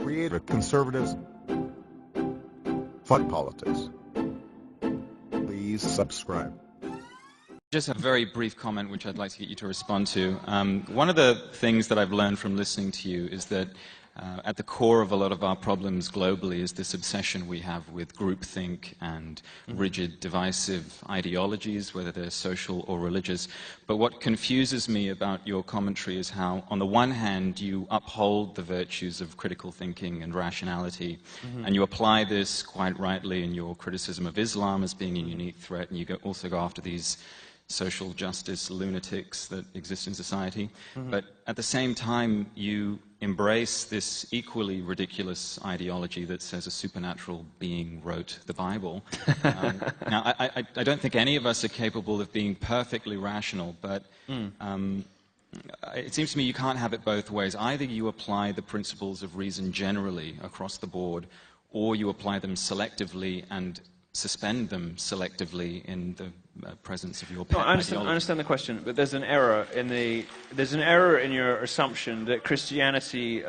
creator conservatives. Fuck politics. Please subscribe. Just a very brief comment which I'd like to get you to respond to. One of the things that I've learned from listening to you is that at the core of a lot of our problems globally is this obsession we have with groupthink and rigid, divisive ideologies, whether they're social or religious. But what confuses me about your commentary is how, on the one hand, you uphold the virtues of critical thinking and rationality, and you apply this quite rightly in your criticism of Islam as being a unique threat, and you also go after these social justice lunatics that exist in society. But at the same time, you embrace this equally ridiculous ideology that says a supernatural being wrote the Bible. Now, I don't think any of us are capable of being perfectly rational, but it seems to me you can't have it both ways. Either you apply the principles of reason generally across the board, or you apply them selectively and suspend them selectively in the presence of your pet ideology. I understand the question, but there's an error in your assumption that Christianity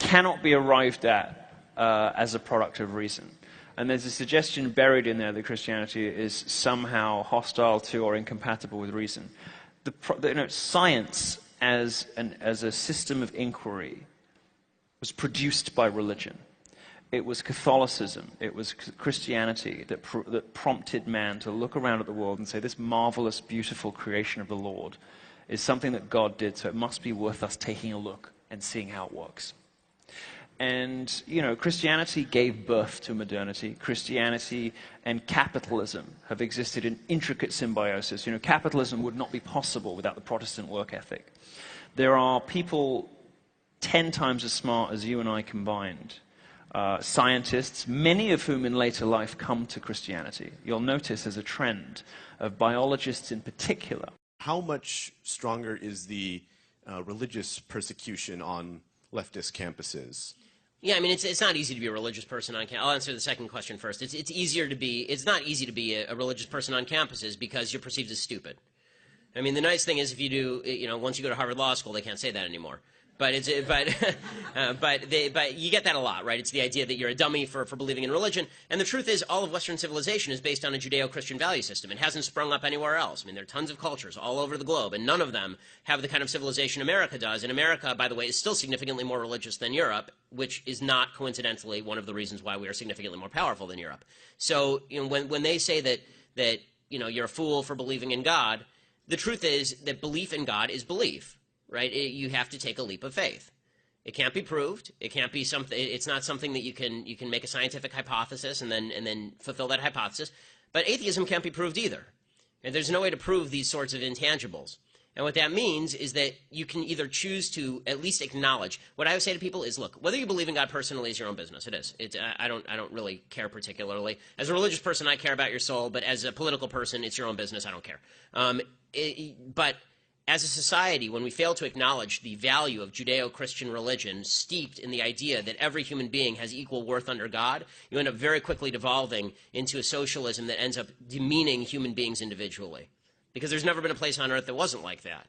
cannot be arrived at as a product of reason. And there's a suggestion buried in there that Christianity is somehow hostile to or incompatible with reason. Science as a system of inquiry was produced by religion. It was Catholicism, it was Christianity that prompted man to look around at the world and say, this marvelous, beautiful creation of the Lord is something that God did, so it must be worth us taking a look and seeing how it works. And, Christianity gave birth to modernity. Christianity and capitalism have existed in intricate symbiosis. Capitalism would not be possible without the Protestant work ethic. There are people 10 times as smart as you and I combined, scientists, many of whom in later life come to Christianity. You'll notice there's a trend of biologists in particular. How much stronger is the religious persecution on leftist campuses? Yeah, I mean, it's not easy to be a religious person on campus. I'll answer the second question first. It's not easy to be a religious person on campuses because you're perceived as stupid. I mean, the nice thing is if you do, once you go to Harvard Law School, they can't say that anymore. But you get that a lot, right? It's the idea that you're a dummy for believing in religion. And the truth is, all of Western civilization is based on a Judeo-Christian value system. It hasn't sprung up anywhere else. I mean, there are tons of cultures all over the globe, and none of them have the kind of civilization America does. And America, by the way, is still significantly more religious than Europe, which is not coincidentally one of the reasons why we are significantly more powerful than Europe. So, when they say that you're a fool for believing in God, the truth is that belief in God is belief. Right? You have to take a leap of faith. It can't be proved. It can't be something. It's not something that you can make a scientific hypothesis and then fulfill that hypothesis. But atheism can't be proved either. And there's no way to prove these sorts of intangibles. And what that means is that you can either choose to at least acknowledge. What I would say to people is, look, whether you believe in God personally is your own business. It is. I don't really care particularly. As a religious person, I care about your soul. But as a political person, it's your own business. I don't care. But as a society, when we fail to acknowledge the value of Judeo-Christian religion steeped in the idea that every human being has equal worth under God, you end up very quickly devolving into a socialism that ends up demeaning human beings individually. Because there's never been a place on earth that wasn't like that.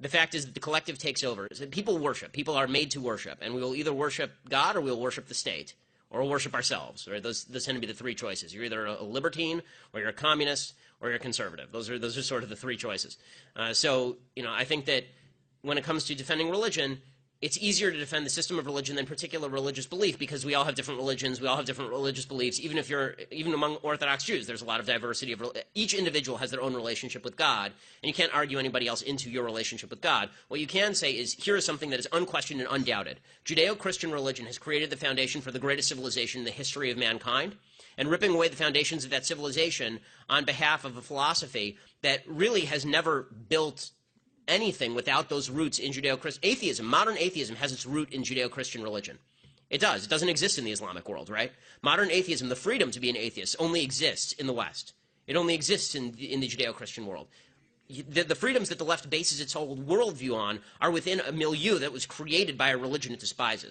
The fact is that the collective takes over. People worship. People are made to worship. And we will either worship God or we'll worship the state. Or we'll worship ourselves. Right? Those tend to be the three choices. You're either a libertine, or you're a communist, or you're a conservative. Those are sort of the three choices. So I think that when it comes to defending religion, it's easier to defend the system of religion than particular religious belief because we all have different religions, we all have different religious beliefs. Even among Orthodox Jews, there's a lot of diversity. Each individual has their own relationship with God, and you can't argue anybody else into your relationship with God. What you can say is, here is something that is unquestioned and undoubted. Judeo-Christian religion has created the foundation for the greatest civilization in the history of mankind, and ripping away the foundations of that civilization on behalf of a philosophy that really has never built anything without those roots in Judeo-Christian. Atheism, modern atheism, has its root in Judeo-Christian religion. It does. It doesn't exist in the Islamic world, right? Modern atheism, the freedom to be an atheist, only exists in the West. It only exists in the Judeo-Christian world. The freedoms that the left bases its whole worldview on are within a milieu that was created by a religion it despises.